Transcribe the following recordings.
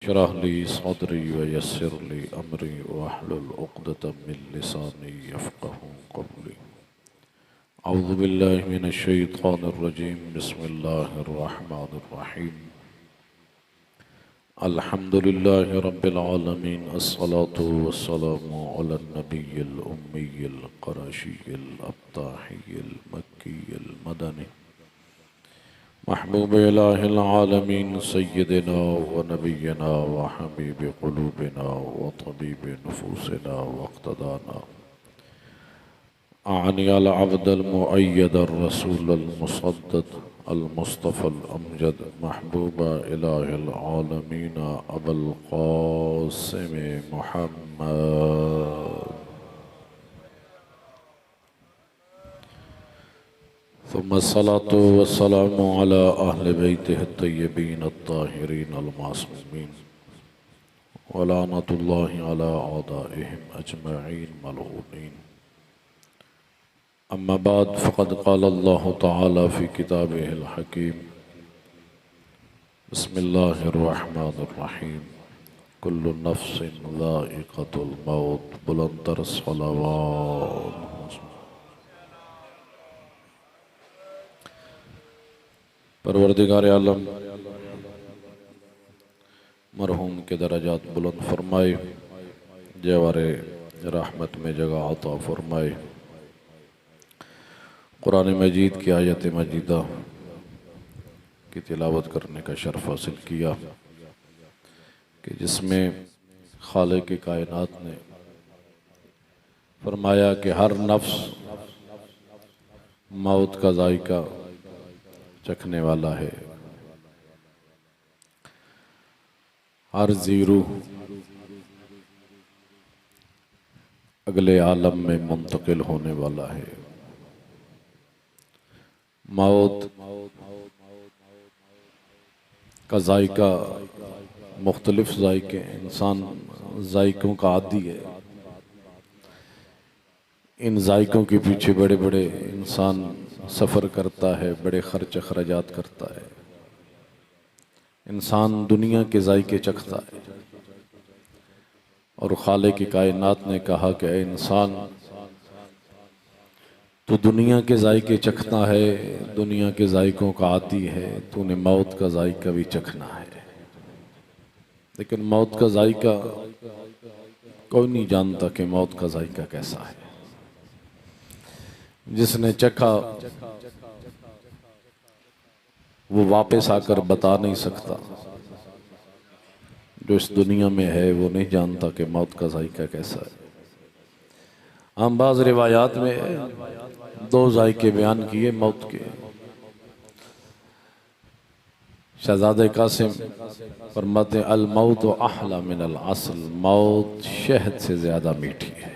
शरह ली सदरी वयस्सिर ली अमरी वहलुल उक़दतम मिन लिसानी यफ़क़हू क़ौली। अऊज़ु बिल्लाहि मिनश शैतानिर रजीम। बिस्मिल्लाहिर रहमानिर रहीम। अल्हम्दुलिल्लाहि रब्बिल आलमीन। अस्सलातु वस्सलामु अलन नबिय्यिल उम्मिय्यिल क़ुरैशिय्यिल अत्ताहिय्यिल मक्किय्यिल मदनी महबूब इलाहिल आलमीन सय्यदिना व नबिय्यिना व हबीब क़ुलूबिना व तबीब नुफूसिना वक़्तदाना आनी अल अब्दल मुअय्यद रसूल अल मुसद्दद अल मुस्तफ़ल अमजद महबूब इलाहिल आलमीन अबुल क़ासिम मुहम्मद सुम्मा सलातु वस्सलामु अला अहले बैतिहि तय्यबीन अत्ताहिरीन अल मासूमीन व लानतुल्लाहि अला आदाइहिम अजमईन मलऊनीन। अम्मा बाद फ़क़द क़ाल अल्लाहु तआला फ़ी किताबिहिल हकीम। बिस्मिल्लाहिर रहमानिर रहीम। कुल्लु नफ्सिन ज़ाइक़तुल मौत। बुलंदतर सलावात। परवरदिगार आलम मरहूम के दरजात बुलंद फरमाए, जवारे रहमत में जगह अता फरमाए। कुरान मजीद की आयत मजीदा की तिलावत करने का शर्फ हासिल किया कि जिसमें खालिक कायनात ने फरमाया कि हर नफ्स मौत का जायका चखने वाला है। हर ज़ीरू अगले आलम में मुंतकिल होने वाला है। मौत का जायका मुख्तलिफ जायके, इंसान जायकों का आदी है। इन जायकों के पीछे बड़े बड़े इंसान सफ़र करता है, बड़े खर्च अखराजात करता है। इंसान दुनिया के जायके चखता है और खालिक की कायनात ने कहा कि ऐ इंसान, तो दुनिया के जायके चखता है, दुनिया के जायकों का आदी है, तूने मौत का जायका भी चखना है। लेकिन मौत का जायका कोई नहीं जानता कि मौत का जायका कैसा है। जिसने चखा वो वापस आकर बता नहीं सकता। जो इस दुनिया में है वो नहीं जानता कि मौत का जायका कैसा है। हम बाज़ रिवायात में दो जायके बयान किए मौत के। शहज़ादे कासिम फरमाते अल मौत अहला मिन अल असल। मौत शहद से ज़्यादा मीठी है।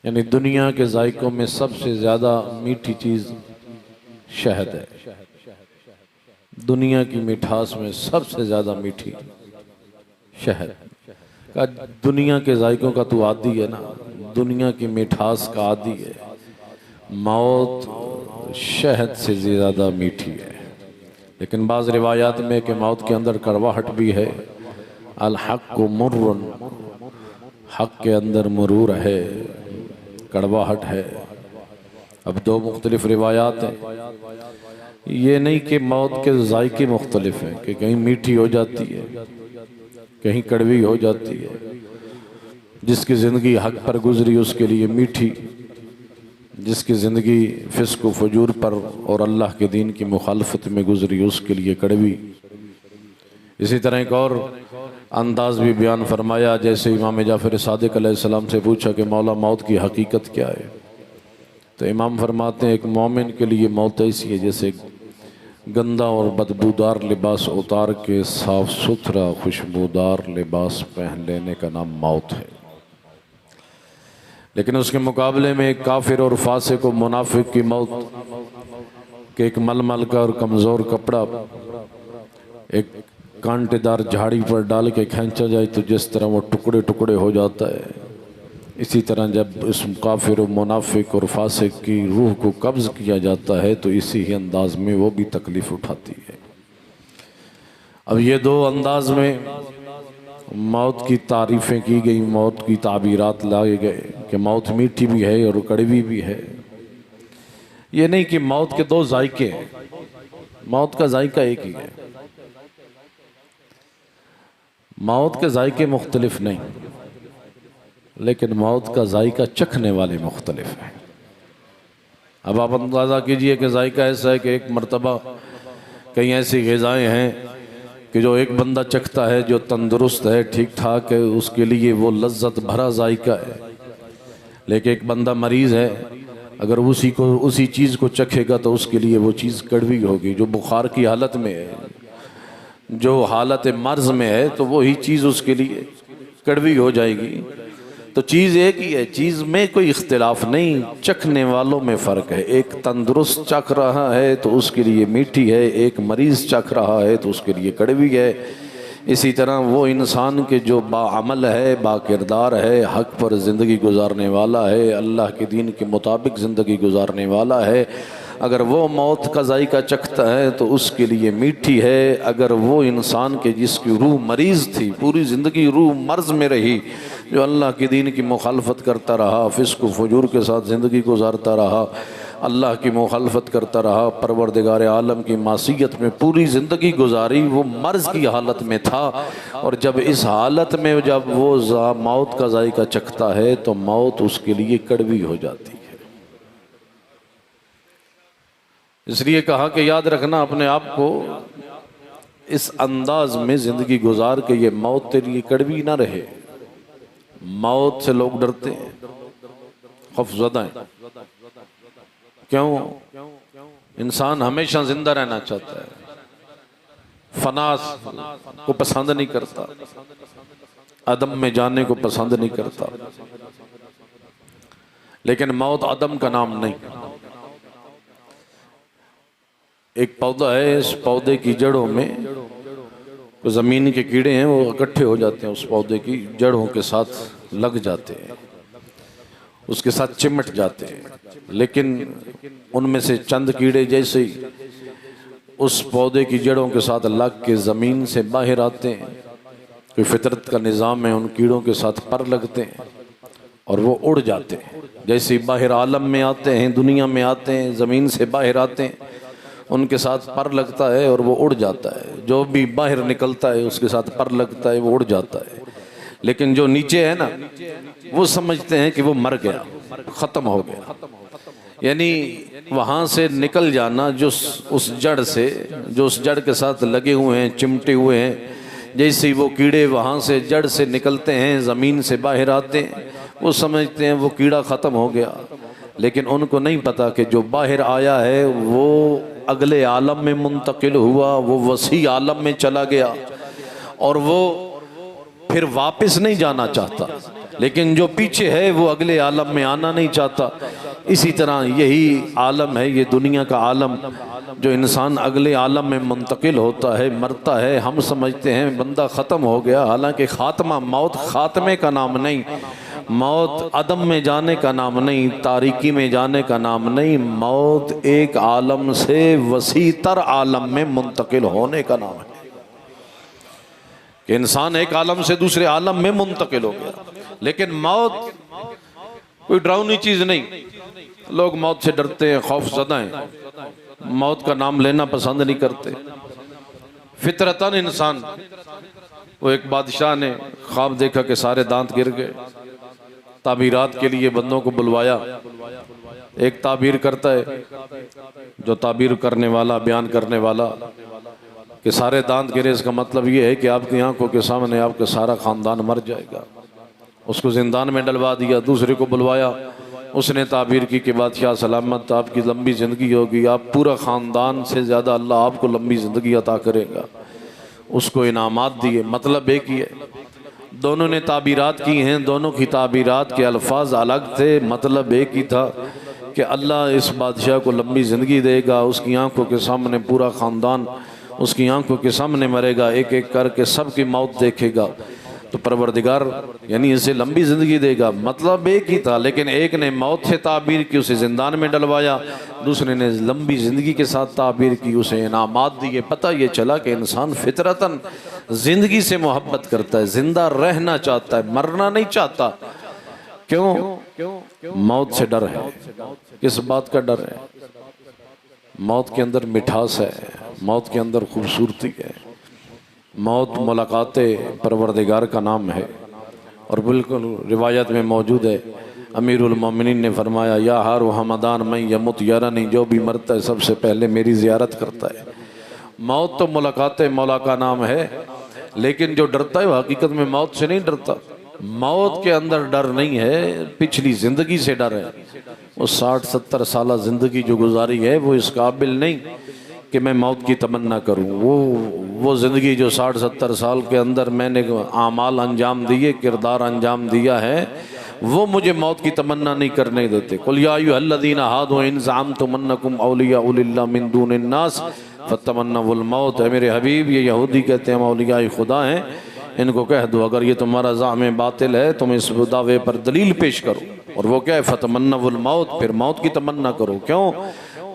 यानी दुनिया के जायकों में सबसे ज़्यादा मीठी चीज़ शहद है। दुनिया की मिठास में सबसे ज़्यादा मीठी शहद का। दुनिया के जायकों का तू आदी है ना, दुनिया की मिठास का आदी है। मौत शहद से ज़्यादा मीठी है। लेकिन बाज़ रिवायात में कि मौत के अंदर कड़वाहट भी है। अल हक़्क़ु मुर्रुन, हक़ के अंदर मुरूर है, कड़वाहट है। अब दो मुख्तलिफ रिवायात हैं। ये नहीं कि मौत के जायके मुख्तलिफ हैं कि कहीं मीठी हो जाती है, कहीं कड़वी हो जाती है। जिसकी ज़िंदगी हक़ पर गुजरी उसके लिए मीठी, जिसकी ज़िंदगी फ़िस्क़ व फ़ुजूर पर और अल्लाह के दीन की मुखालफत में गुजरी उसके लिए कड़वी। इसी तरह एक और अंदाज भी बयान फरमाया, जैसे इमाम जाफ़र सादिक़ अलैहिस्सलाम से पूछा कि मौला मौत की हकीकत क्या है, तो इमाम फरमाते हैं एक मोमिन के लिए मौत ऐसी है जैसे गंदा और बदबूदार लिबास उतार के साफ सुथरा खुशबूदार लिबास पहन लेने का नाम मौत है। लेकिन उसके मुकाबले में एक काफिर और फासिक और मुनाफिक की मौत के एक मलमल का और कमज़ोर कपड़ा एक कांटेदार झाड़ी पर डाल के खींचा जाए तो जिस तरह वो टुकड़े टुकड़े हो जाता है, इसी तरह जब इस काफिर और मुनाफिक और फासिक की रूह को कब्ज़ किया जाता है तो इसी ही अंदाज में वो भी तकलीफ़ उठाती है। अब ये दो अंदाज में मौत की तारीफ़ें की गई, मौत की ताबीरात लाए गए कि मौत मीठी भी है और कड़वी भी है। ये नहीं कि मौत के दो जायके हैं, मौत का जायका एक ही है। मौत के जायके मुख्तलिफ नहीं, लेकिन मौत का जायका चखने वाले मुख्तलिफ हैं। अब आप अंदाज़ा कीजिए कि जायका ऐसा है कि एक मरतबा कई ऐसी ग़िज़ाएँ हैं कि जो एक बंदा चखता है जो तंदुरुस्त है, ठीक ठाक है, उसके लिए वो लज्जत भरा जायका है। लेकिन एक बंदा मरीज़ है, अगर उसी चीज़ को चखेगा तो उसके लिए वो चीज़ कड़वी होगी। जो बुखार की हालत में है, जो हालत मर्ज में है, तो वही चीज़ उसके लिए कड़वी हो जाएगी। तो चीज़ एक ही है, चीज़ में कोई इख्तिलाफ नहीं, चखने वालों में फ़र्क है। एक तंदुरुस्त चख रहा है तो उसके लिए मीठी है, एक मरीज़ चख रहा है तो उसके लिए कड़वी है। इसी तरह वो इंसान के जो बाअमल है, बाकिरदार है, हक़ पर ज़िंदगी गुजारने वाला है, अल्लाह के दीन के मुताबिक ज़िंदगी गुजारने वाला है, अगर वो मौत का जायका चखता है तो उसके लिए मीठी है। अगर वो इंसान के जिसकी रूह मरीज़ थी, पूरी ज़िंदगी रूह मर्ज़ में रही, जो अल्लाह के दीन की मुखालफत करता रहा, फ़िस्क़ फजूर के साथ ज़िंदगी गुजारता रहा, अल्लाह की मुखालफत करता रहा, परवरदिगार आलम की मासियत में पूरी ज़िंदगी गुजारी, वो मर्ज़ की हालत में था। और जब इस हालत में जब वो मौत का जायका चखता है तो मौत उसके लिए कड़वी हो जाती है। इसलिए कहा कि याद रखना अपने आप को इस अंदाज में ज़िंदगी गुजार के ये मौत तेरे लिए कड़वी ना रहे। मौत से लोग डरते हैं, खौफज़दा हैं। क्यों? इंसान हमेशा जिंदा रहना चाहता है, फनास को पसंद नहीं करता, अदम में जाने को पसंद नहीं करता। लेकिन मौत अदम का नाम नहीं। एक पौधा है, इस पौधे की जड़ों में तो ज़मीन के कीड़े हैं, वो इकट्ठे हो जाते हैं, उस पौधे की जड़ों के साथ लग जाते हैं, उसके साथ चिमट जाते हैं। लेकिन उनमें से चंद कीड़े जैसे ही उस पौधे की जड़ों के साथ लग के ज़मीन से बाहर आते हैं, कोई फितरत का निज़ाम है, उन कीड़ों के साथ पर लगते हैं और वो उड़ जाते हैं। जैसे ही बाहर आलम में आते हैं, दुनिया में आते हैं, ज़मीन से बाहर आते हैं, उनके साथ पर लगता है और वो उड़ जाता है। जो भी बाहर निकलता है उसके साथ पर लगता है, वो उड़ जाता है। लेकिन जो नीचे है ना, वो समझते हैं कि वो मर गया, ख़त्म हो गया। यानी वहाँ से निकल जाना, जो उस जड़ से, जो उस जड़ के साथ लगे हुए हैं, चिमटे हुए हैं, जैसे ही वो कीड़े वहाँ से जड़ से निकलते हैं, ज़मीन से बाहर आते हैं, वो समझते हैं वो कीड़ा ख़त्म हो गया। लेकिन उनको नहीं पता कि जो बाहर आया है वो अगले आलम में मुंतकिल हुआ, वो वसी आलम में चला गया और वो फिर वापस नहीं जाना चाहता। लेकिन जो पीछे है वो अगले आलम में आना नहीं चाहता। इसी तरह यही आलम है, ये दुनिया का आलम, जो इंसान अगले आलम में मुंतकिल होता है, मरता है। हम समझते हैं बंदा ख़त्म हो गया, हालांकि ख़ात्मा, मौत ख़ात्मे का नाम नहीं, मौत अदम में जाने का नाम नहीं, तारीकी में जाने का नाम नहीं। मौत एक आलम से वसी तर आलम में मुंतकिल होने का नाम है कि इंसान एक आलम से दूसरे आलम में मुंतकिल हो गया। लेकिन मौत कोई डरावनी चीज़ नहीं। लोग मौत से डरते हैं, खौफज़दा हैं, मौत का नाम लेना पसंद नहीं करते। फितरतन इंसान, वो एक बादशाह ने ख्वाब देखा कि सारे दांत गिर गए। ताबीरात के लिए बंदों को बुलवाया। एक ताबीर करता है, जो ताबीर करने वाला, बयान करने वाला, कि सारे दांत गिरे, इसका मतलब ये है कि आपकी आंखों के सामने आपका सारा ख़ानदान मर जाएगा। उसको जिंदान में डलवा दिया। दूसरे को बुलवाया, उसने ताबीर की कि बादशाह सलामत, आपकी लंबी ज़िंदगी होगी, आप पूरा ख़ानदान से ज़्यादा अल्लाह आपको लंबी ज़िंदगी अता करेगा। उसको इनामात दिए। मतलब एक ही है, दोनों ने ताबीरात की हैं, दोनों की ताबीरात के अल्फाज अलग थे, मतलब एक ही था कि अल्लाह इस बादशाह को लंबी ज़िंदगी देगा, उसकी आंखों के सामने पूरा ख़ानदान उसकी आंखों के सामने मरेगा, एक एक करके सबकी मौत देखेगा। तो परवरदिगार यानी इसे लंबी ज़िंदगी देगा, मतलब एक ही था, लेकिन एक ने मौत से ताबीर की, उसे ज़िंदान में डलवाया, दूसरे ने लंबी ज़िंदगी के साथ ताबीर की, उसे इनामात दिए। पता ये चला कि इंसान फितरतन ज़िंदगी से मोहब्बत करता है, ज़िंदा रहना चाहता है, मरना नहीं चाहता। क्यों? मौत से डर है। किस बात का डर है? मौत के अंदर मिठास है, मौत के अंदर खूबसूरती है। मौत मुलाकात परवरदिगार का नाम है। और बिल्कुल रिवायत में मौजूद है, अमीरुल मोमिनीन ने फरमाया, या हार हमदान मैं यमुत यारानी, जो भी मरता है सबसे पहले मेरी ज़ियारत करता है। मौत तो मुलाकात मौला का नाम है, लेकिन जो डरता है वो हकीकत में मौत से नहीं डरता। मौत के अंदर डर नहीं है, पिछली ज़िंदगी से डर है। वो 60-70 साल ज़िंदगी जो गुजारी है वो इस काबिल नहीं कि मैं मौत की तमन्ना करूं। वो ज़िंदगी जो 60-70 साल के अंदर मैंने आमाल अंजाम दिए, किरदार अंजाम दिया है, वो मुझे मौत की तमन्ना नहीं करने देते। कुल या अय्युहल्लज़ीना हादू इन ज़अमतुम अन्नकुम औलियाउ लिल्लाह मिन दूनिन नास फतमन्नवुल मौत। है मेरे हबीब, ये यहूदी कहते हैं हम औलिया खुदा हैं, इनको कह दो अगर ये तुम्हारा ज़ाम बातिल है तुम इस दावे पर दलील पेश करो। और वो क्या है? फतमन्नवुल मौत, फिर मौत की तमन्ना करो। क्यों?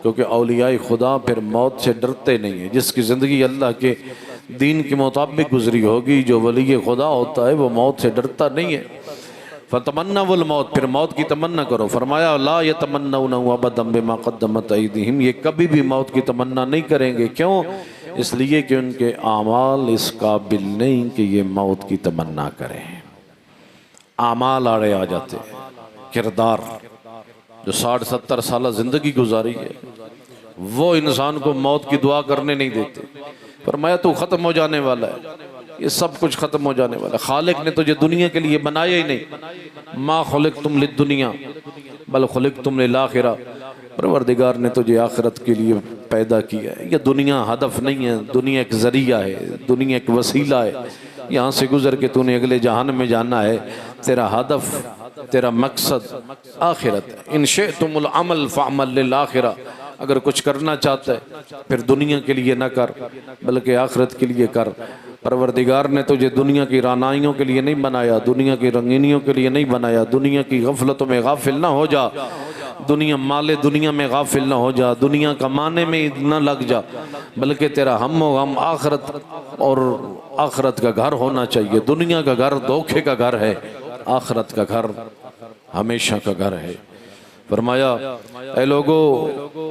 क्योंकि औलिया खुदा फिर मौत से डरते नहीं है। जिसकी ज़िंदगी अल्लाह के दीन के मुताबिक गुजरी होगी, जो वली खुदा होता है वो मौत से डरता नहीं है। फतमन्नवुल मौत, फिर मौत की तमन्ना करो। फरमाया ला यतमन्नऊनहु अबदन बिमा क़द्दमत अयदीहिम, ये कभी भी मौत की तमन्ना नहीं करेंगे। क्यों? इसलिए कि उनके आमाल इस काबिल नहीं कि ये मौत की तमन्ना करें। आमाल आड़े आ जाते हैं। किरदार जो 60-70 साल ज़िंदगी गुजारी है वो इंसान को मौत की दुआ करने नहीं देते। फरमाया तू ख़त्म हो जाने वाला है, ये सब कुछ ख़त्म हो जाने वाला है। खालिक ने तुझे दुनिया के लिए बनाया ही नहीं। माँ खुलिक़्तुम लिद्दुनिया बल खुलिक़्तुम लिल आखिरा, परवरदिगार ने तुझे आखिरत के लिए पैदा किया है। यह दुनिया हदफ नहीं है, दुनिया एक ज़रिया है, दुनिया एक वसीला है। यहाँ से गुजर के तूने अगले जहान में जाना है। तेरा हदफ, तेरा मकसद आखिरत है। इन शिअ्तुमुल अमल फ़अमल लिल आखिरा, अगर कुछ करना चाहता है फिर दुनिया के लिए न कर बल्कि आखिरत के लिए कर। परवरदिगार ने तुझे दुनिया की रानाइयों के लिए नहीं बनाया, दुनिया की रंगीनियों के लिए नहीं बनाया। दुनिया की गफलतों में गाफिल ना हो जा, दुनिया माले दुनिया में गाफिल ना हो जा, दुनिया कमाने में न लग जा, बल्कि तेरा हम आखिरत और आखिरत का घर होना चाहिए। दुनिया का घर धोखे का घर है, आखिरत का घर हमेशा का घर है। फरमाया ऐ लोगो,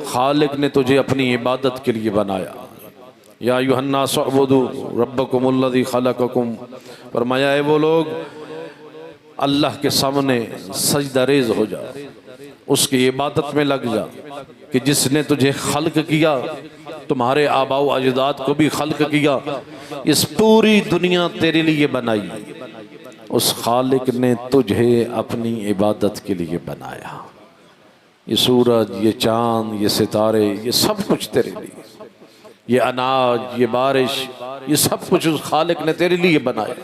खालिक ने तुझे अपनी इबादत के लिए बनाया। या अय्युहन्नास उअ्बुदू रब्बकुमुल्लज़ी खलक़कुम, फरमाया है वो लोग अल्लाह के सामने सजदा रेज़ हो जा, उसकी इबादत में लग जा कि जिसने तुझे खल्क किया, तुम्हारे आबाओ अजदाद को भी खल्क किया, इस पूरी दुनिया तेरे लिए बनाई। उस खालिक ने तुझे अपनी इबादत के लिए बनाया। ये सूरज, ये चाँद, ये सितारे, ये सब कुछ तेरे लिए, ये अनाज, ये बारिश, ये सब कुछ उस खालिक ने तेरे लिए बनाया।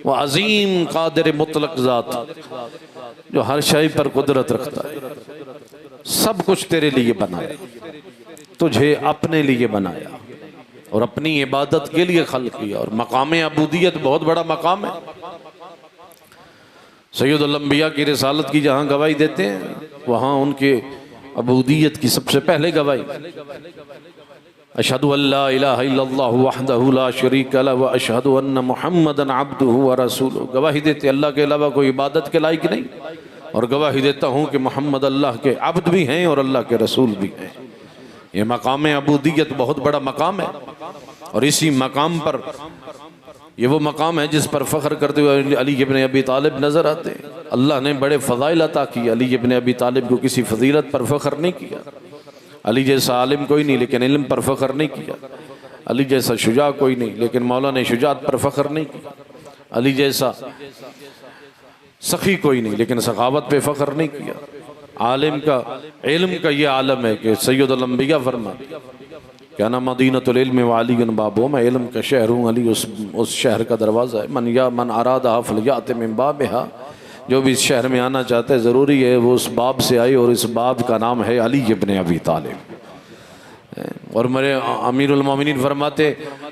वह अजीम कादिर मुतलक ज़ात जो हर शय पर कुदरत रखता है, सब कुछ तेरे लिए बनाया, तुझे अपने लिए बनाया और अपनी इबादत के लिए खल्क किया। और मकाम अबूदियत बहुत बड़ा मकाम है। सैयदुल अंबिया की रिसालत की जहाँ गवाही देते हैं, वहाँ उनके अबूदियत की सबसे पहले गवाही अशहदु अल्ला इलाहा इल्लल्लाहु वहदहु ला शरीका लहु व अशहदु अन्न मुहम्मदन अब्दुहु व रसूलुहु। गवाही देते अल्लाह के अलावा कोई इबादत के लायक नहीं, और गवाही देता हूँ कि मोहम्मद अल्लाह के अब्द भी हैं और अल्लाह के रसूल भी हैं। ये मकाम अबूदियत बहुत बड़ा मकाम है। और इसी मकाम पर, ये वो मकाम है जिस पर फ़ख्र करते हुए अली इब्न अबी तालिब नज़र आते हैं। अल्लाह ने बड़े फ़ज़ाइल अता किए, अली इब्न अबी तालिब को किसी फजीलत पर फ़ख्र नहीं किया। अली जैसा आलिम कोई नहीं लेकिन इल्म पर फ़ख्र नहीं किया। अली जैसा शुजा कोई नहीं लेकिन मौला ने शुजात पर फ़ख्र नहीं किया। अली जैसा सखी कोई नहीं लेकिन सखावत पे फ़ख्र नहीं किया। आलिम का, इल्म का ये आलम है कि सैयदुल अंबिया फरमाते क्या ना मदीनतुल इल्म व अलीयुन बाबो, मैं इल्म का शहर हूँ, अली उस शहर का दरवाज़ा है। मन अरादा फलयात मिन बाबिहा, जो भी इस शहर में आना चाहते हैं ज़रूरी है वो उस बाब से आए, और इस बाब का नाम है अली इब्न अबी तालिब। और मेरे अमीरुल मोमिनीन फरमाते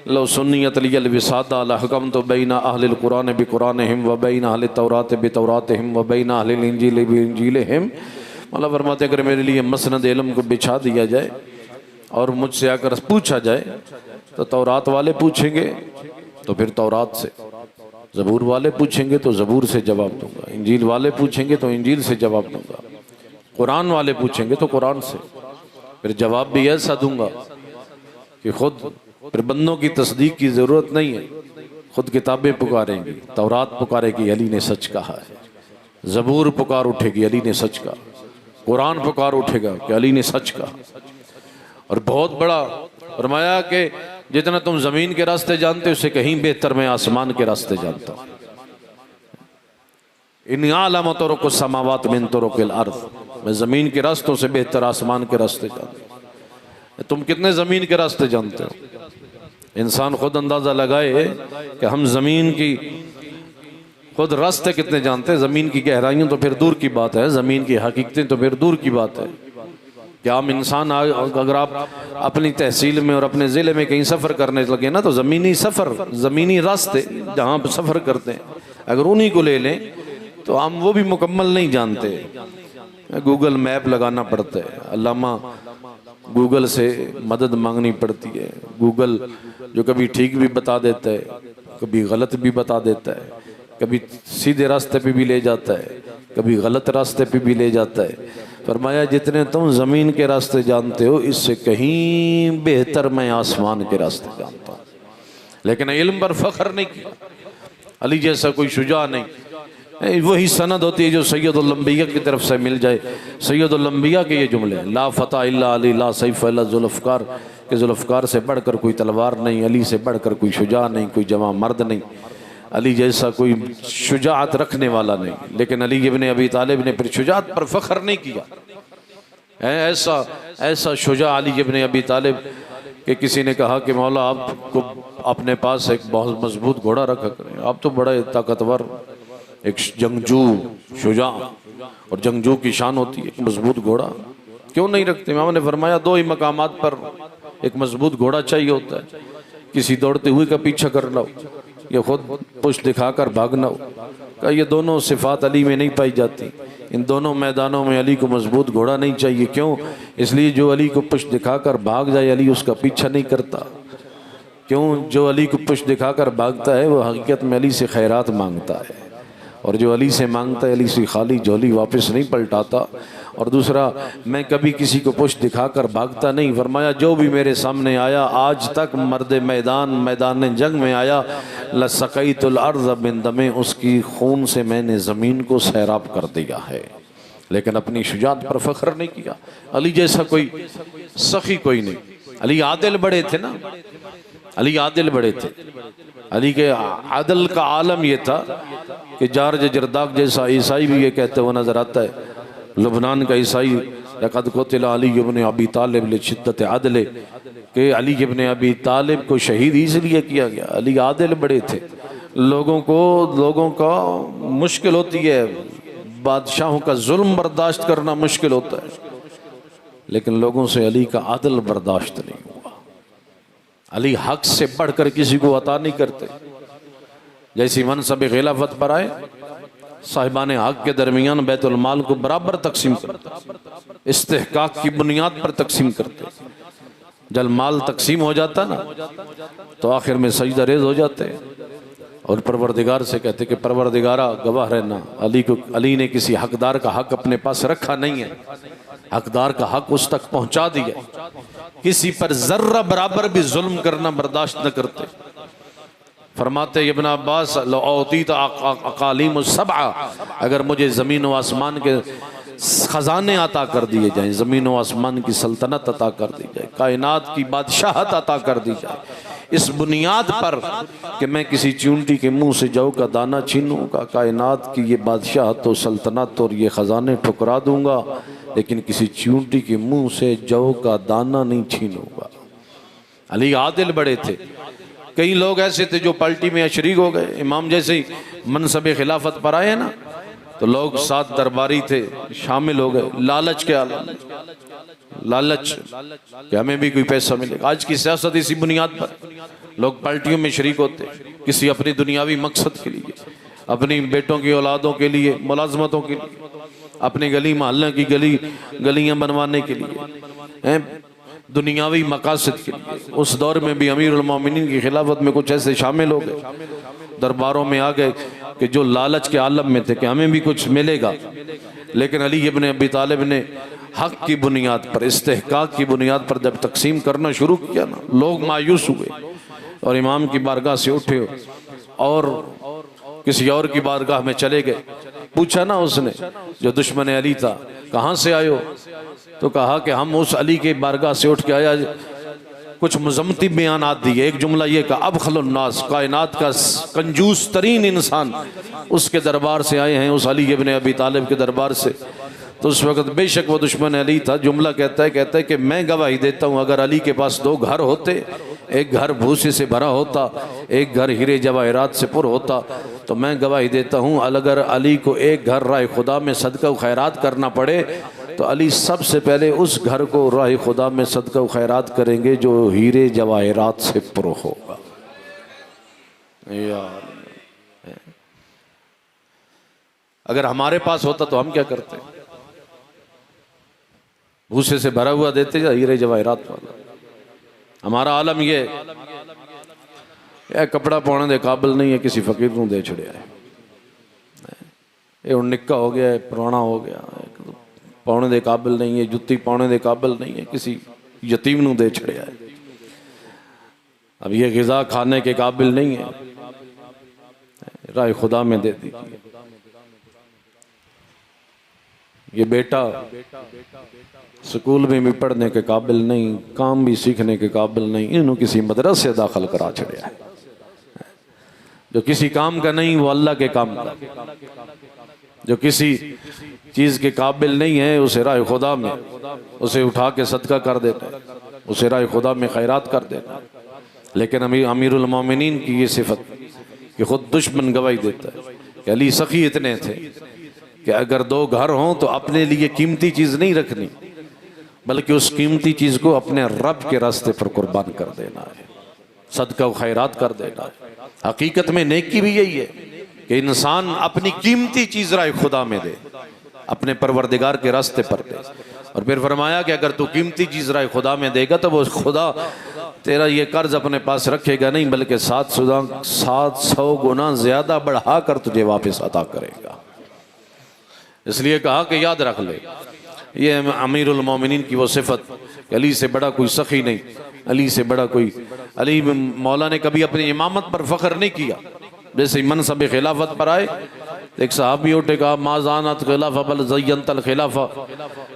लो सुन्नियत लियल विसादा लहकम तो बैना अहलिल कुरान बि कुरानहिम व बैना अहलित तौरात बि तौरातहिम व बैना अहलिल इंजील बि इंजीलहिम। मतलब फरमाते अगर मेरे लिए मसनद इल्म को बिछा दिया जाए और मुझसे आकर पूछा जाए तो तौरात वाले पूछेंगे तो फिर तौरात से, ज़बूर वाले पूछेंगे तो ज़बूर से जवाब दूंगा, इंजील वाले पूछेंगे तो इंजील से जवाब दूंगा, कुरान वाले पूछेंगे तो कुरान से। फिर जवाब भी ऐसा दूंगा कि खुद फिर बंदों की तस्दीक की ज़रूरत नहीं है, खुद किताबें पुकारेंगी, तौरात पुकारेगी अली ने सच कहा है, ज़बूर पुकार उठेगी अली ने सच कहा, कुरान पुकार उठेगा कि अली ने सच कहा। और बहुत बड़ा फरमाया कि जितना तुम ज़मीन के रास्ते जानते हो उससे कहीं बेहतर मैं आसमान के रास्ते जानता हूँ। इन आलम तुरुक़ समावात मिन तुरुक़िल अर्ज़, मैं ज़मीन के रास्तों से बेहतर आसमान के रास्ते जानता हूँ। तुम कितने ज़मीन के रास्ते जानते हो? इंसान खुद अंदाज़ा लगाए कि हम ज़मीन की खुद रास्ते कितने जानते हैं। ज़मीन की गहराइयों तो फिर दूर की बात है, ज़मीन की हकीकतें तो फिर दूर की बात है। क्या हम इंसान अगर आप अपनी तहसील में और अपने ज़िले में कहीं सफ़र करने लगे ना तो ज़मीनी सफ़र, ज़मीनी रास्ते जहाँ पर सफ़र करते हैं अगर उन्हीं को ले लें तो हम वो भी मुकम्मल नहीं जानते। गूगल मैप लगाना पड़ता है, अल्लामा गूगल से मदद मांगनी पड़ती है। गूगल जो कभी ठीक भी बता देता है, कभी गलत भी बता देता है, कभी सीधे रास्ते पे भी ले जाता है, कभी गलत रास्ते पे भी ले जाता है। फरमाया जितने तुम ज़मीन के रास्ते जानते हो इससे कहीं बेहतर मैं आसमान के रास्ते जानता हूँ। लेकिन इल्म पर फ़ख्र नहीं किया, अली जैसा कोई शुजा नहीं। वही सनद होती है जो सैयदुल अंबिया की तरफ से मिल जाए। सैयदुल अंबिया के ये जुमले, ला फतह इल्ला अली ला सैफ इल्ला जुल्फ़कार, के जुल्फ़कार से बढ़कर कोई तलवार नहीं, अली से बढ़कर कोई शुजा नहीं, कोई जवां मर्द नहीं, अली जैसा कोई शुजाअत रखने वाला नहीं। लेकिन अली इब्ने अबी तालिब ने फिर शुजाअत पर फ़ख्र नहीं किया। ऐसा शुजा अली इब्ने अबी तालिब कि किसी ने कहा कि मौला आपको अपने पास एक बहुत मजबूत घोड़ा रखा करें, आप तो बड़ा ताकतवर एक जंगजू शुजा, और जंगजू की शान होती है एक मजबूत घोड़ा, क्यों नहीं रखते? इमाम ने फरमाया दो ही मकामात पर एक मजबूत घोड़ा चाहिए होता है, किसी दौड़ते हुए का पीछा करना हो या खुद पुष्ट दिखाकर भागना हो। का ये दोनों सिफात अली में नहीं पाई जाती। इन दोनों मैदानों में अली को मजबूत घोड़ा नहीं चाहिए। क्यों? इसलिए जो अली को पुष्ट दिखाकर भाग जाए अली उसका पीछा नहीं करता। क्यों? जो अली को पुष्ट दिखाकर भागता है वो हकीकत में अली से खैरात मांगता है, और जो अली से मांगता है अली से खाली झोली वापस नहीं पलटाता। और दूसरा, मैं कभी किसी को पुष्ट दिखाकर भागता नहीं। फरमाया जो भी मेरे सामने आया आज तक मर्द मैदान जंग में आया, लसक़ैतुल अर्ज़ बिन दमे, उसकी खून से मैंने ज़मीन को सैराब कर दिया है। लेकिन अपनी शुजाअत पर फ़ख्र नहीं किया। अली जैसा कोई सखी कोई नहीं। अली आदिल बड़े थे ना, अली आदिल बड़े थे। अली के आदल का आलम ये था कि जारज जरदाक जैसा ईसाई भी ये कहते हुए नजर आता है, लुबनान का ईसाई, लक़द क़ुतिला अली इब्न अबी तालिब लिशिद्दत अदले, कि अली इब्न अबी तालिब को शहीद इसलिए किया गया। अली आदिल बड़े थे। लोगों का मुश्किल होती है, बादशाहों का जुल्म बर्दाश्त करना मुश्किल होता है, लेकिन लोगों से अली का आदल बर्दाश्त नहीं हुआ। अली हक से बढ़कर किसी को अता नहीं करते। जैसी मनसब खिलाफत पर आए, साहिबान हक के दरमियान बैतुल माल को बराबर तकसीम करते, इस्तेहकाक की बुनियाद पर तकसीम करते। जब माल तकसीम हो जाता ना तो आखिर में सजदा रेज़ हो जाते और परवरदिगार से कहते कि परवरदिगारा गवाह रहना, अली ने किसी हकदार का हक अपने पास रखा नहीं है, हकदार का हक उस तक पहुंचा दिया। किसी पर जर्रा बराबर भी जुल्म करना बर्दाश्त न करते। फरमाते इब्न अब्बास लौतीत अकालीम सबआ, अगर मुझे ज़मीन व आसमान के ख़जाने अता कर दिए जाएं, ज़मीन व आसमान की सल्तनत अता कर दी जाए, कायनात की बादशाहत अता कर दी जाए, इस बुनियाद पर कि मैं किसी चूंटी के मुंह से जौ का दाना छीनूंगा, कायनात की ये बादशाहत और सल्तनत और ये ख़जाने ठुकरा दूंगा, लेकिन किसी चूंटी के मुंह से जौ का दाना नहीं छीनूंगा। अली आदिल बड़े थे। कई लोग ऐसे थे जो पार्टी में शरीक हो गए। इमाम जैसे ही मनसब खिलाफत पर आए ना तो लोग साथ दरबारी थे शामिल हो गए, लालच के आलम, लालच कि हमें भी कोई पैसा मिलेगा। आज की सियासत इसी बुनियाद पर लोग पार्टियों में शरीक होते हैं, किसी अपनी दुनियावी मकसद के लिए, अपनी बेटों की औलादों के लिए, मुलाजमतों के लिए, अपनी गली मोहल्ले की गलियां बनवाने के लिए, दुनियावी मकासद के लिए। उस दौर में भी अमीरुल मोमिनीन की खिलाफत में कुछ ऐसे शामिल हो गए, दरबारों में आ गए कि जो लालच के आलम में थे कि हमें भी कुछ मिलेगा। लेकिन अली इब्न अबी तालिब ने हक की बुनियाद पर, इस्तेहकाक की बुनियाद पर जब तकसीम करना शुरू किया ना, लोग मायूस हुए और इमाम की बारगाह से उठे और किसी और की बारगाह में चले गए। पूछा ना उसने जो दुश्मन अली था, कहाँ से आए हो? तो कहा कि हम उस अली के बारगाह से उठ के आया। कुछ मुज़म्मती बयानात दिए। एक जुमला ये कहा, अबखलुन्नास, कायनात का कंजूस तरीन इंसान, उसके दरबार से आए हैं, उस अली इब्न अबी तालिब के दरबार से। तो उस वक्त बेशक वो दुश्मन अली था। जुमला कहता है कि मैं गवाही देता हूँ, अगर अली के पास 2 घर होते, एक घर भूसे से भरा होता, एक घर हीरे जवाहरात से पुर होता, तो मैं गवाही देता हूँ अगर अली को एक घर राह खुदा में सदका खैरात करना पड़े तो अली सबसे पहले उस घर को राह खुदा में सदका खैरात करेंगे जो हीरे जवाहरात से पुर होगा। यार, अगर हमारे पास होता तो हम क्या करते? भूसे से भरा हुआ देते या हीरे जवाहरात वाला? हमारा आलम ये कपड़ा पाने दे काबिल नहीं है, किसी फकीर को दे छड़िया है, ये हुण निक्का हो गया है, पुराना हो गया, पाने दे काबिल नहीं है, जुत्ती पाने दे काबिल नहीं है, किसी यतीम नूं दे छड़िया है। अब ये ग़िज़ा खाने के काबिल नहीं है, राह खुदा में दे दी। ये बेटा स्कूल में भी पढ़ने के काबिल नहीं, काम भी सीखने के काबिल नहीं, इन्हों किसी मदरसे दाखिल करा छड़िया है। जो किसी काम का नहीं वो अल्लाह के काम का, जो किसी चीज़ के काबिल नहीं है उसे राह खुदा में, उसे उठा के सदका कर देना, उसे राह खुदा में खैरात कर देना। लेकिन अमीरुल मोमिनीन की ये सिफत कि खुद दुश्मन गवाही देता है कि अली सखी इतने थे कि अगर 2 घर हों तो अपने लिए कीमती चीज़ नहीं रखनी, बल्कि उस कीमती चीज़ को अपने रब के रास्ते पर कुर्बान कर देना है, सदका खैरात कर देना है। हकीकत में नेकी भी यही है कि इंसान अपनी कीमती चीज़ राह खुदा में दे, अपने परवरदिगार के रास्ते पर दे। और फिर फरमाया कि अगर तू कीमती चीज़ राह खुदा में देगा तो वो खुदा तेरा ये कर्ज अपने पास रखेगा नहीं, बल्कि 700 गुना ज़्यादा बढ़ा कर तुझे वापस अता करेगा। इसलिए कहा कि याद रख ले, ये अमीरुल मोमिनीन की वो सिफत, अली से बड़ा कोई सखी नहीं, अली से बड़ा कोई। अली मौला ने कभी अपनी इमामत पर फ़ख्र नहीं किया। जैसे मनसब खिलाफत पर आए, एक साहबी उठे, कहा माज़ानत खिलाफा बल ज़य्यनतल खिलाफा।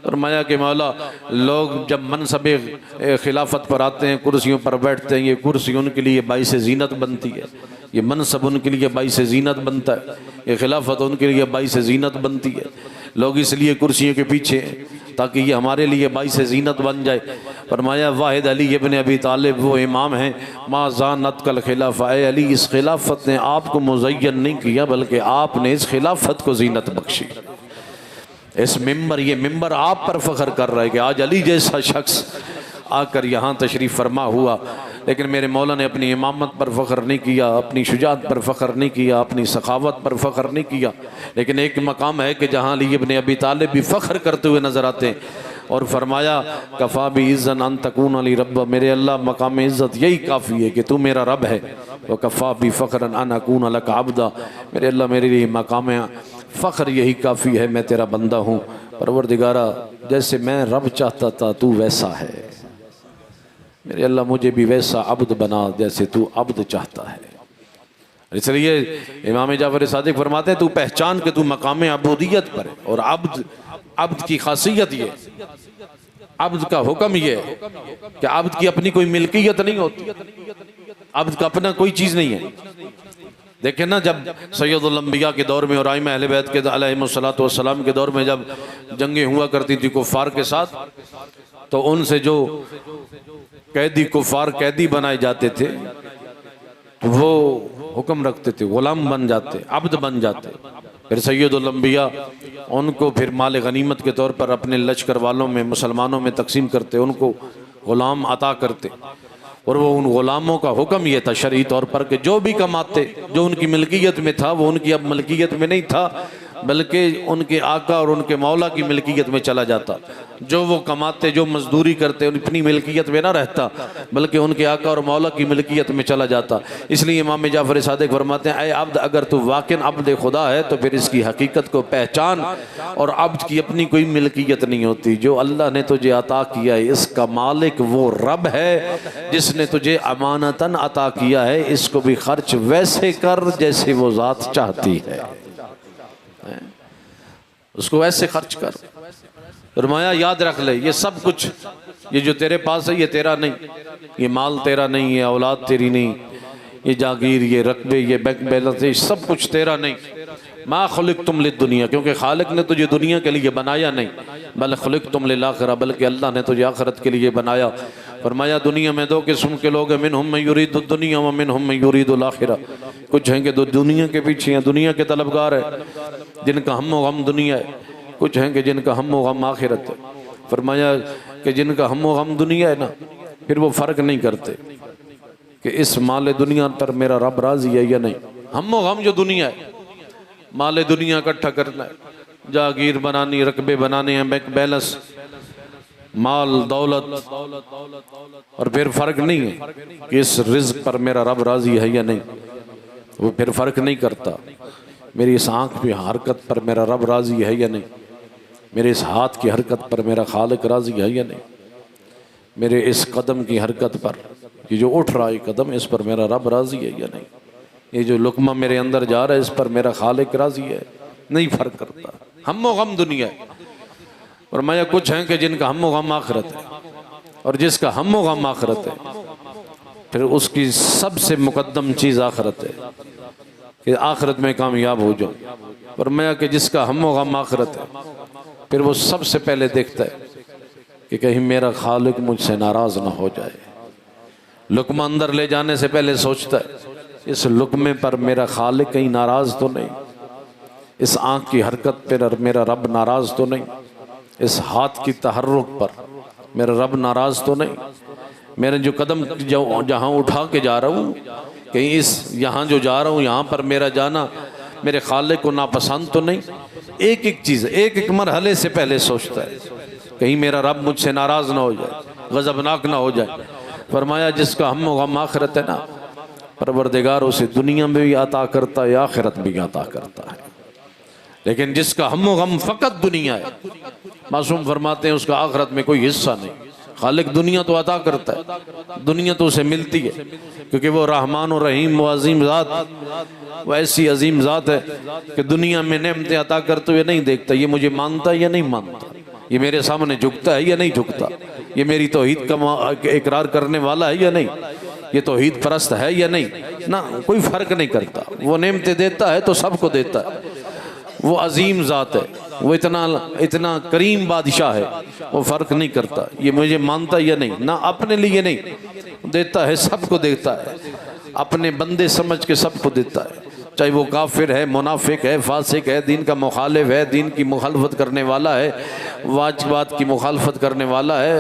फरमाया कि मौला, लोग जब मनसब खिलाफत पर आते हैं, कुर्सियों पर बैठते हैं, ये कुर्सी उनके लिए बाइस ज़ीनत बनती है, ये मनसब उनके लिए बाइस ज़ीनत बनता है, ये खिलाफत उनके लिए बाइस ज़ीनत बनती है। लोग इसलिए कुर्सियों के पीछे हैं ताकि ये हमारे लिए बाइस ज़ीनत बन जाए। फरमाया वाहिद अली इब्न अबी तालिब वो इमाम हैं, मा ज़ानत कल खिलाफा, अली इस खिलाफत ने आपको मुज़य्यन नहीं किया बल्कि आपने इस खिलाफत को ज़ीनत बख्शी। इस मिंबर, ये मिंबर आप पर फ़ख्र कर रहा है कि आज अली जैसा शख्स आकर यहाँ तशरीफ़ फरमा हुआ। लेकिन मेरे मौला ने अपनी इमामत पर फ़ख्र नहीं किया, अपनी शुजाअत पर फ़ख्र नहीं किया, अपनी सखावत पर फ़ख्र नहीं किया। लेकिन एक मकाम है कि जहाँ अली इब्न अबी तालिब भी फ़ख्र करते हुए नज़र आते हैं। और फरमाया कफ़ा भी इज़्ज़न अन तकून अली रब, मेरे अल्लाह मकाम इज़्ज़त यही काफ़ी है कि तू मेरा रब है। व कफ़ा भी फ़ख्रन अन अकून लक अब्दा, मेरे अल्लाह मेरे लिए मकाम फ़ख्र यही काफ़ी है, मैं तेरा बंदा हूँ। परवरदिगारा, जैसे मैं रब चाहता था तू वैसा है, मेरे अल्लाह मुझे भी वैसा अब्द बना जैसे तू अब्द चाहता है। इसलिए इमाम जाफर सादिक फरमाते हैं, तू पहचान के तू मकाम अबूदियत पर है। और अब्द की खासियत ये, अब्द का हुक्म ये है कि अब्द की अपनी कोई मिल्कियत नहीं होती, अब्द का अपना कोई चीज़ नहीं है। देखें ना, जब सैयदुल अंबिया के दौर में और आइमा अहले बैत के अलैहिमुस्सलातु वस्सलाम के दौर में जब जंगें हुआ करती थी कुफ़ार के साथ, तो उनसे जो कैदी कुफ़ार कैदी बनाए जाते थे तो वो हुक्म रखते थे, गुलाम बन जाते, अब्द बन जाते। फिर सैयदुल अंबिया उनको फिर माल गनीमत के तौर पर अपने लश्कर वालों में मुसलमानों में तकसीम करते, उनको ग़ुलाम अता करते। और वो उन ग़ुलामों का हुक्म ये था शरई तौर पर कि जो भी कमाते, जो उनकी मिल्कियत में था वो उनकी अब मिल्कियत में नहीं था, बल्कि उनके आका और उनके मौला की मिल्कियत में चला जाता। जो वो कमाते, जो मजदूरी करते, अपनी मिल्कियत में ना रहता, बल्कि उनके आका और मौला की मिल्कियत में चला जाता। इसलिए इमाम जाफ़र सादिक फरमाते हैं, ऐ अब्द, अगर तू वाक़ई अब्द खुदा है तो फिर इसकी हकीकत को पहचान। और अब्द की अपनी कोई मिल्कियत नहीं होती। जो अल्लाह ने तुझे अता किया है, इसका मालिक वो रब है जिसने तुझे अमानतन अता किया है। इसको भी खर्च वैसे कर जैसे वो ज़ात चाहती है, उसको वैसे खर्च कर। फरमाया याद रख ले, ये सब कुछ, ये जो तेरे पास है ये तेरा नहीं, ये माल तेरा नहीं, ये औलाद तेरी नहीं, ये जागीर, ये रकबे, ये बैंक बैलेंस, ये सब कुछ तेरा नहीं। मा खुलिक़्तुम लिद्दुनिया, क्योंकि खालिक ने तुझे दुनिया के लिए बनाया नहीं, बल खुलिक़्तुम लिल आखिरा, बल्कि अल्लाह ने तुझे आखिरत के लिए बनाया। फरमाया दुनिया में दो किस्म के लोग हैं, मिनहुम मन युरीदु दुनिया व मिनहुम मन युरीदुल आखिरा। कुछ हैं कि दुनिया के पीछे हैं, दुनिया के तलबगार है, जिनका हम्मो गम दुनिया है। कुछ हैं कि जिनका हम्मो गम आखिरत है। फरमाया कि जिनका हम्मो गम दुनिया है ना, फिर वो फ़र्क नहीं करते कि इस माल दुनिया पर मेरा रब राज़ी है या नहीं। हम्मो गम जो दुनिया है, माल दुनिया इकट्ठा करना है, जागीर बनानी, रकबे बनाने हैं, बैंक बैलेंस, माल दौलत, और फिर फ़र्क नहीं है कि इस रिज़्क़ पर मेरा रब राज़ी है या नहीं। वो फिर फ़र्क नहीं करता, मेरी इस आँख की हरकत पर मेरा रब राज़ी है या नहीं, मेरे इस हाथ की हरकत पर मेरा खालिक राज़ी है या नहीं, मेरे इस कदम की हरकत पर, ये जो उठ रहा है कदम, इस पर मेरा रब राज़ी है या नहीं, ये जो लुक़मा मेरे अंदर जा रहा है इस पर मेरा खालिक राज़ी है, नहीं फ़र्क करता। हम्मो गम दुनिया है। और मैं कुछ हैं कि जिनका हम्मो गम आखिरत है, और जिसका हम्मो गम आखिरत है फिर उसकी सबसे मुकद्दम चीज़ आखिरत है कि आखिरत में कामयाब हो जाऊँ। और मैं कि जिसका हम्मो गम आखिरत है फिर वो सबसे पहले देखता है कि कहीं मेरा खालिक मुझसे नाराज़ ना हो जाए। लुक़मा अंदर ले जाने से पहले सोचता है इस लुक़मे पर मेरा खालिक कहीं नाराज़ तो नहीं, इस आँख की हरकत पर मेरा रब नाराज़ तो नहीं, इस हाथ की तहर्रुक पर मेरा रब नाराज़ तो नहीं, मेरे जो कदम जहाँ उठा के जा रहा हूँ कहीं इस यहाँ जो जा रहा हूँ यहाँ पर मेरा जाना मेरे खालिक को नापसंद तो नहीं। एक एक चीज़, एक एक मरहले से पहले सोचता है कहीं मेरा रब मुझसे नाराज़ ना हो जाए, गज़बनाक ना हो जाए। फरमाया जिसका हम्मो गम आखिरत है ना, परवरदिगार उसे दुनिया में भी अता करता है, आखिरत भी अता करता है। लेकिन जिसका हम्मो गम फ़कत दुनिया है, मासूम फरमाते हैं उसका आखिरत में कोई हिस्सा नहीं। खालिक दुनिया तो अता करता है, दुनिया तो उसे मिलती है, क्योंकि वो रहमान और रहीम वो अजीम ज़ात, वो ऐसी अजीम ज़ात है कि दुनिया में नेमतें अता करते हुए नहीं देखता ये मुझे मानता या नहीं मानता, ये मेरे सामने झुकता है या नहीं झुकता, ये मेरी तौहीद का इकरार करने वाला है या नहीं, ये तौहीद परस्त है या नहीं ना, कोई फ़र्क नहीं करता। वो नेमतें देता है तो सबको देता है, वो अजीम ज़ात है, वो इतना करीम बादशाह है, वो फ़र्क नहीं करता ये मुझे मानता या नहीं, ना अपने लिए नहीं देता है, सबको देता है, अपने बंदे समझ के सबको देता है, चाहे वो काफिर है, मुनाफिक है, फासिक है, दीन का मुखालिफ है, दीन की मुखालफत करने वाला है, वाजिबात की मुखालफत करने वाला है,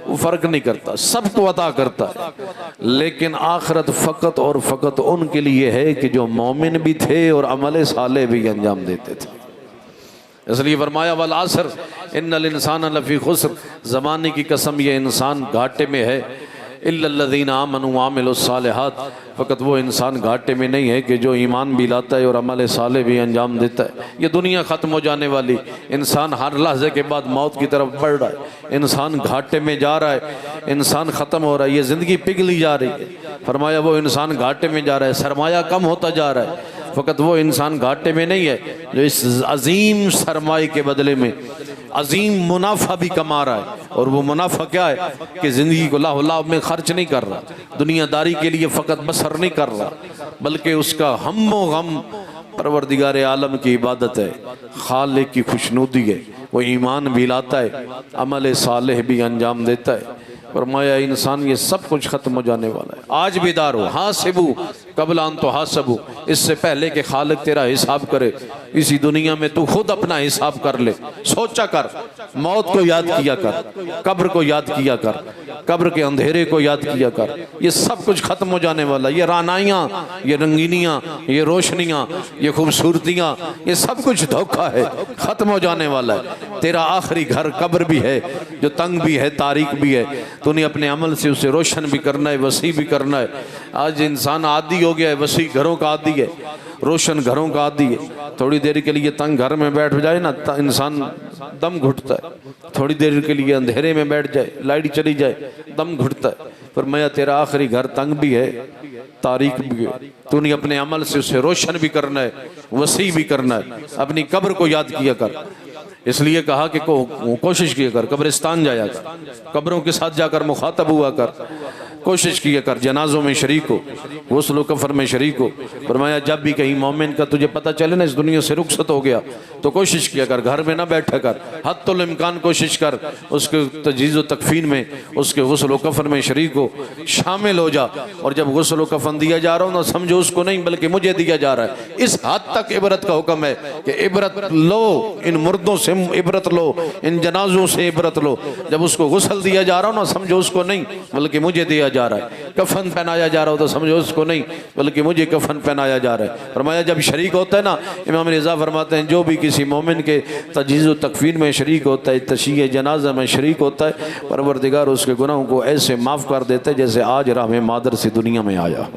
वो फ़र्क नहीं करता, सबको अता करता है। लेकिन आखिरत फ़कत और फ़कत उनके लिए है कि जो मोमिन भी थे और अमल साले भी अंजाम देते थे। इसलिए फरमाया वल असर इन्नल इंसान लफ़ी खुस्र, ज़माने की कसम ये इंसान घाटे में है, इल्लल्लज़ीना आमनू व अमिलुस्सालिहात, फ़कत वो इंसान घाटे में नहीं है कि जो ईमान भी लाता है और अमल साले भी अंजाम देता है। ये दुनिया ख़त्म हो जाने वाली, इंसान हर लहज़े के बाद मौत की तरफ बढ़ रहा है, इंसान घाटे में जा रहा है, इंसान ख़त्म हो रहा है, ये ज़िंदगी पिघली जा रही है। फरमाया वो इंसान घाटे में जा रहा है, सरमाया कम होता जा रहा है, फ़कत वो इंसान घाटे में नहीं है जो इस अजीम सरमाए के बदले में अजीम मुनाफा भी कमा रहा है। और वो मुनाफा क्या है कि ज़िंदगी को लाभ में खर्च नहीं कर रहा, दुनियादारी के लिए फ़कत बसर नहीं कर रहा, बल्कि उसका हम्मो गम परवरदिगार आलम की इबादत है, खालिक की खुशनुदी है, वो ईमान भी लाता है, अमल सालेह भी अंजाम देता है। फरमाया इंसान ये सब कुछ ख़त्म हो जाने वाला है। आज बेदार हो, हासिबू कबल अन तुहासबू, इससे पहले कि खालिक तेरा हिसाब करे इसी दुनिया में तू खुद अपना हिसाब कर ले, सोचा कर, मौत को याद किया कर, कब्र को याद किया कर, कब्र के अंधेरे को याद किया कर। ये सब कुछ खत्म हो जाने वाला, ये रानाइयाँ, ये रंगीनियाँ, ये रोशनियाँ, ये खूबसूरतियाँ, ये सब कुछ धोखा है, खत्म हो जाने वाला है। तेरा आखिरी घर कब्र भी है, जो तंग भी है, तारीख भी है। तूने अपने अमल से उसे रोशन भी करना है, वसी भी करना है। आज इंसान आदी हो गया है, वसी घरों का आदी है, रोशन घरों का आदी है। थोड़ी देर के लिए तंग घर में बैठ जाए ना, इंसान दम घुटता है। थोड़ी देर के लिए अंधेरे में बैठ जाए, लाइट चली जाए, दम घुटता है। पर मैं तेरा आखिरी घर तंग भी है, तारीख भी है। तूने अपने अमल से उसे रोशन भी करना है, वसी भी करना है। अपनी कब्र को याद किया कर। इसलिए कहा कि कोशिश किया कर, कब्रिस्तान जाया कर, कब्रों के साथ जाकर मुखातब हुआ कर, कोशिश किया कर, जनाजों में शरीक हो, गुस्ल कफर में शरीक हो। फरमाया जब भी कहीं मोमिन का तुझे पता चले ना इस दुनिया से रुखसत हो गया, तो कोशिश किया कर, घर में ना बैठा कर, हत्तुल इम्कान कोशिश कर उसके तजीज़ व तकफीन में, उसके गुस्ल कफन में शरीक हो, शामिल हो जा। और जब गुस्ल कफन दिया जा रहा हो ना, समझो उसको नहीं बल्कि मुझे दिया जा रहा है। इस हद तक इबरत का हुक्म है कि इबरत लो, इन मुर्दों से इबरत लो, इन जनाजों से इबरत लो। जब उसको गुस्ल दिया जा रहा हो ना, समझो उसको नहीं बल्कि मुझे दिया जा रहा है। कफन पहनाया जा रहा हो तो समझो उसको नहीं बल्कि मुझे कफन पहनाया जा रहा है। फरमाया जब शरीक होता है ना, इमाम रिज़ा फरमाते हैं जो भी किसी मोमिन के तजीज़ व तकफीन में शरीक होता है, तशीह जनाजा में शरीक होता है, परवरदिगार उसके गुनाहों को ऐसे माफ़ कर देते जैसे आज राह मादर से दुनिया में आया।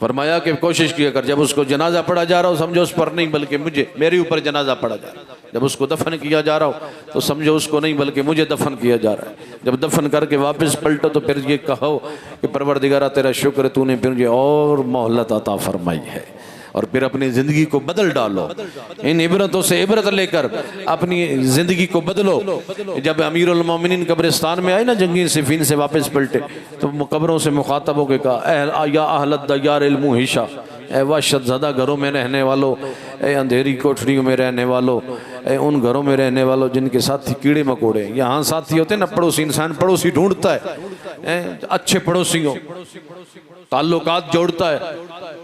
फरमाया कि कोशिश किया कर, जब उसको जनाजा पढ़ा जा रहा हो समझो उस पर नहीं बल्कि मुझे, मेरे ऊपर जनाजा पढ़ा जा रहा है। जब उसको दफन किया जा रहा हो तो समझो उसको नहीं बल्कि मुझे दफन किया जा रहा है। जब दफन करके वापस पलटो तो फिर ये कहो कि परवरदिगारा तेरा शुक्र, तूने फिर मुझे और मोहलत अता फरमाई है। और फिर अपनी ज़िंदगी को बदल डालो, इन इबरतों से इबरत लेकर अपनी ज़िंदगी को बदलो। जब अमीरुल मोमिनीन कब्रिस्तान में आए ना, जंगी सिफीन से वापस पलटे, तो कब्रों से मुखातब होकर कहा या अहलत दयार इल्मु हिशा, ए वहशत ज़दा घरों में रहने वालों, ए अंधेरी कोठरियों में रहने वालों, ए उन घरों में रहने वालों जिनके साथी कीड़े मकोड़े। यहाँ साथी होते हैं ना, पड़ोसी, इंसान पड़ोसी ढूंढता है, अच्छे पड़ोसियों, ताल्लुकात जोड़ता है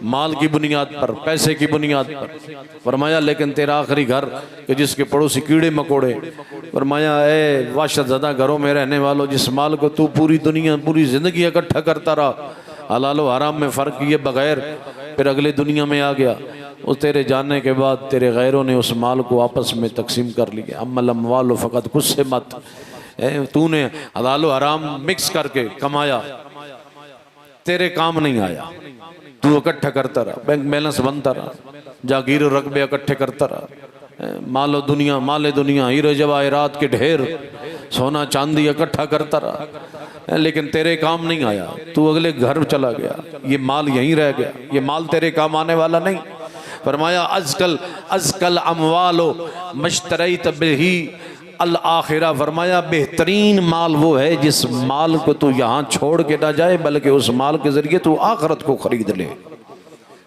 माल की बुनियाद पर, पैसे की बुनियाद पर। फरमाया लेकिन तेरा आखिरी घर कि जिसके पड़ोसी कीड़े मकोड़े। फरमाया ए वहशत ज़दा घरों में रहने वालों, जिस माल को तू पूरी दुनिया, पूरी ज़िंदगी इकट्ठा करता रहा, हलाल व हराम में फ़र्क किए बगैर, फिर अगले दुनिया में आ गया, उस तेरे जाने के बाद तेरे गैरों ने उस माल को आपस में तकसीम कर लिया। अम्मल अम्वाल फ़क़त कुछ से मत, तूने हलाल व हराम मिक्स करके कमाया, तेरे काम नहीं आया। तू इकट्ठा करता रहा, बैंक बैलेंस बनता रहा, जागीर रकबे इकट्ठे करता रहा, माल दुनिया हीरे जवाहरात के ढेर, सोना चांदी इकट्ठा करता रहा, लेकिन तेरे काम नहीं आया। तू अगले घर चला गया, ये माल यहीं रह गया, ये माल तेरे काम आने वाला नहीं। फरमाया अज़कल अमवालो मश्तरैत बिही अल आखिरा। फरमाया बेहतरीन माल वो है जिस माल को तू यहाँ छोड़ के ना जाए बल्कि उस माल के जरिए तू आखिरत को खरीद ले।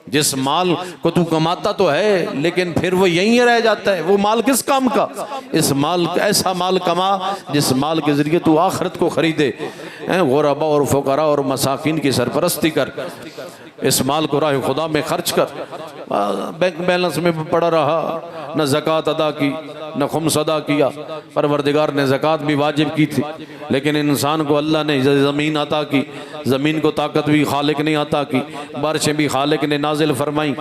जिस माल को तू कमाता तो है लेकिन फिर वो यहीं रह जाता है, वो माल किस काम का? इस माल, ऐसा माल कमा जिस माल के जरिए तू आखिरत को खरीदे। गुरबा और फुकरा और मसाकिन की सरपरस्ती कर, इस माल को राह खुदा में खर्च कर। बैंक बैलेंस में पड़ा रहा, न ज़कात अदा की न खुम्स अदा किया। परवरदिगार ने ज़कात भी वाजिब की थी, लेकिन इंसान को अल्लाह ने ज़मीन अता की, ज़मीन को ताकत भी खालिक ने अता की, बारिशें भी खालिक ने नाजिल फरमाई,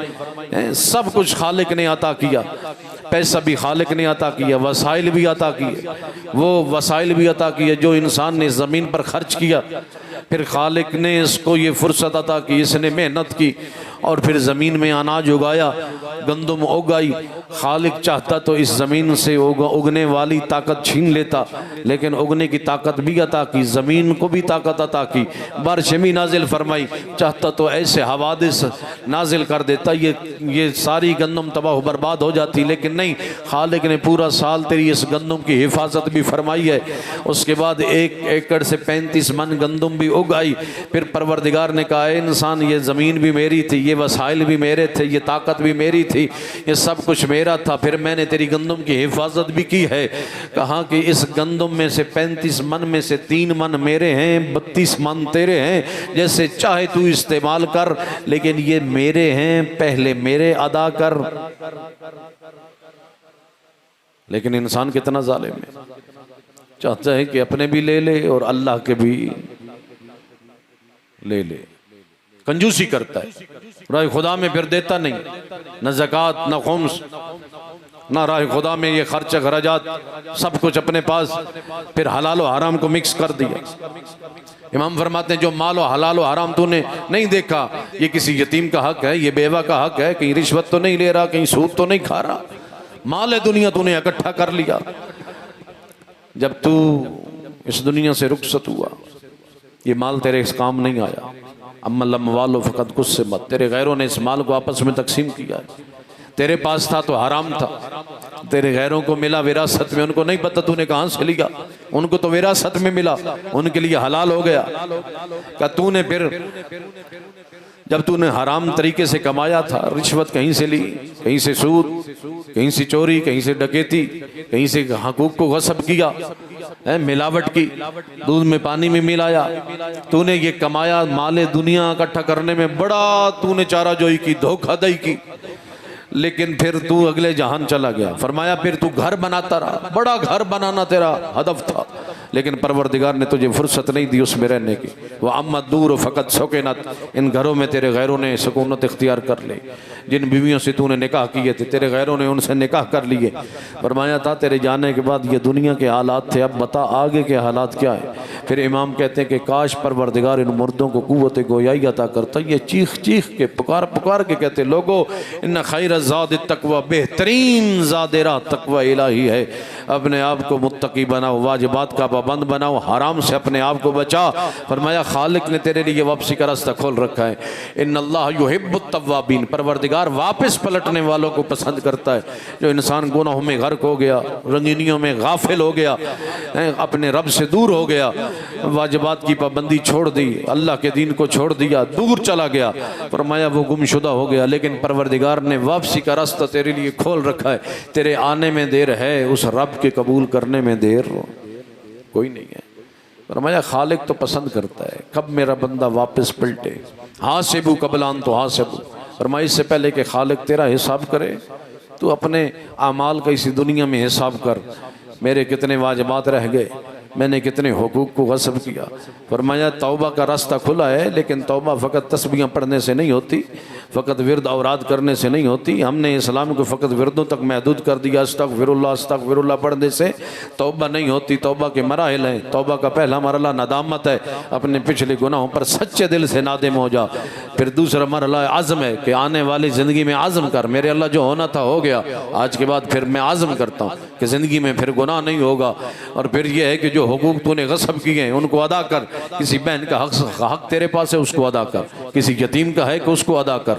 सब कुछ खालिक ने अता किया, पैसा भी खालिक ने अता किया, वसाइल भी अता किए। वो वसाइल भी अता किए जो इंसान ने ज़मीन पर खर्च किया, फिर खालिक ने इसको ये फुर्सत अता की, इसने मेहनत की और फिर ज़मीन में अनाज उगाया, गंदम उगाई। खालिक चाहता तो इस ज़मीन से उगने वाली ताकत छीन लेता, लेकिन उगने की ताकत भी अता की, ज़मीन को भी ताकत अता की, बारिशें भी नाजिल फरमाई। चाहता तो ऐसे हवादिस नाजिल कर देता, ये सारी गंदम तबाह बर्बाद हो जाती, लेकिन नहीं, खालिक ने पूरा साल तेरी इस गंदम की हिफाजत भी फरमाई है। उसके बाद 1 एकड़ से 35 मन गंदम भी उगाई। फिर परवरदिगार ने कहा इंसान ये ज़मीन भी मेरी थी, ये वसाइल भी मेरे थे, ये ताकत भी मेरी थी, ये सब कुछ मेरा था। फिर मैंने तेरी गंदम की हिफाजत भी की है। कहा कि इस गंदम में से 35 मन में से 3 मन मेरे हैं, 32 मन तेरे हैं, जैसे चाहे तू इस्तेमाल कर, लेकिन ये मेरे हैं, पहले मेरे अदा कर। लेकिन इंसान कितना जालिम है, चाहता है कि अपने भी ले ले और अल्लाह के भी ले ले, कंजूसी करता है। राह खुदा में फिर देता नहीं, न ज़कात न खुम्स, न राह खुदा में ये खर्च खराजात, सब कुछ अपने पास। फिर हलाल और हराम को मिक्स कर दिया। इमाम फरमाते हैं जो माल और हलाल और हराम तूने नहीं देखा, ये किसी यतीम का हक है, ये बेवा का हक है, कहीं रिश्वत तो नहीं ले रहा, कहीं सूद तो नहीं खा रहा, माल है दुनिया तूने इकट्ठा कर लिया। जब तू इस दुनिया से रुखसत हुआ, ये माल तेरे इस काम नहीं आया। अम्मल वालो फ़कत कुछ से मत, तेरे गैरों ने इस माल को आपस में तकसीम किया है। तेरे पास था तो हराम था, तेरे गैरों को मिला विरासत में, उनको नहीं पता तूने कहाँ से लिया, उनको तो विरासत में मिला, उनके लिए हलाल हो गया। क्या तूने फिर जब तूने हराम तरीके से कमाया था, रिश्वत कहीं से ली, कहीं से सूद, कहीं से चोरी, कहीं से डकैती, कहीं से हकूक को गस्ब किया, मिलावट की, दूध में पानी में मिलाया, तूने ये कमाया, माले दुनिया इकट्ठा करने में बड़ा तूने चाराजोई की, धोखाधड़ी की, लेकिन फिर तू अगले जहान चला गया। फरमाया फिर तू घर बनाता रहा, बड़ा घर बनाना तेरा हदफ था, लेकिन परवरदिगार ने तुझे फुर्सत नहीं दी उसमें रहने की। वह अम्मद दूर फ़कत सुकनत, इन घरों में तेरे गैरों ने सुकूनत इख्तियार कर ली। जिन बीवियों से तूने निकाह किए थे, तेरे गैरों ने उनसे निकाह कर लिए। फरमाया था तेरे जाने के बाद ये दुनिया के हालात थे, अब बता आगे के हालात क्या है। फिर इमाम कहते हैं कि काश परवरदिगार इन मुर्दों को कुव्वत गोयाई अता करता। ये चीख चीख के पुकार पुकार के कहते, लोगो इन खैर ज़ाद तकवा, बेहतरीन ज़ादेरा तकवा इलाही है। अपने आप को मुत्तकी बनाओ, वाजिबात का पाबंद बनाओ, हराम से अपने आप को बचा। फरमाया खालिक ने तेरे लिए वापसी का रास्ता खोल रखा है। इन्नल्लाह युहिब्बुत तव्वाबीन, परवरदिगार वापस पलटने वालों को पसंद करता है। जो इंसान गुनाहों में गर्क हो गया, रंगीनियों में गाफिल हो गया, अपने रब से दूर हो गया, वाजिबात की पाबंदी छोड़ दी, अल्लाह के दीन को छोड़ दिया, दूर चला गया, फरमाया वो गुमशुदा हो गया। लेकिन परवरदिगार ने वापसी का रास्ता तेरे लिए खोल रखा है। तेरे आने में देर है, उस रब के कबूल करने में देर कोई नहीं है। फरमाया खालिक तो पसंद करता है कब मेरा बंदा वापस पलटे। हासिबु कबलान तो हासिबु, फरमाया इससे पहले कि खालिक तेरा हिसाब करे, तू अपने आमाल का इसी दुनिया में हिसाब कर। मेरे कितने वाजिबात रह गए, मैंने कितने हुकूक को गस्ब किया। फरमाया तौबा का रास्ता खुला है, लेकिन तौबा फ़कत तस्बीहां पढ़ने से नहीं होती, फ़कत विरद औराद करने से नहीं होती। हमने इस्लाम को फ़कत विरदों तक महदूद कर दिया। अस्तग़फिरुल्लाह पढ़ने से तौबा नहीं होती। तौबा के मराहिल हैं। तौबा का पहला मरला नदामत है, अपने पिछले गुनाहों पर सच्चे दिल से नादिम हो जा। फिर दूसरा मरला आज़म है कि आने वाली ज़िंदगी में आज़म कर, मेरे अल्लाह जो होना था हो गया, आज के बाद फिर मैं आज़म करता हूँ कि ज़िंदगी में फिर गुनाह नहीं होगा। और फिर यह है कि जो हुकूक तूने गस्ब किए हैं उनको अदा कर। किसी बहन का हक तेरे पास है उसको अदा कर, किसी यतीम का है कि उसको अदा कर,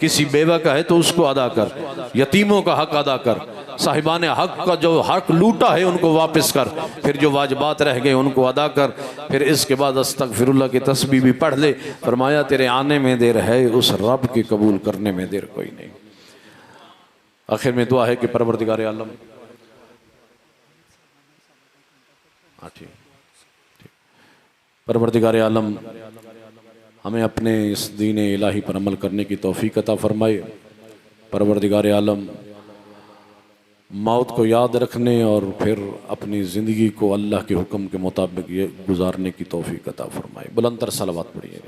किसी बेवा का है तो उसको अदा कर, यतीमों का हक अदा कर, साहिबान हक का जो हक लूटा है उनको वापस कर, फिर जो वाजिबात रह गए उनको अदा कर। फिर इसके बाद अस्तग़फिरुल्लाह की तस्बीह भी पढ़ ले। फरमाया तेरे आने में देर है, उस रब के कबूल करने में देर कोई नहीं। आखिर में दुआ है कि परवरदिगार आलम, परवरदिगार आलम हमें अपने इस दीन इलाही पर अमल करने की तौफीक अता फरमाए। परवरदिगार आलम मौत को याद रखने और फिर अपनी ज़िंदगी को अल्लाह के हुक्म के मुताबिक ये गुजारने की तौफीक अता फरमाए। बुलंदतर सलावत पढ़िए।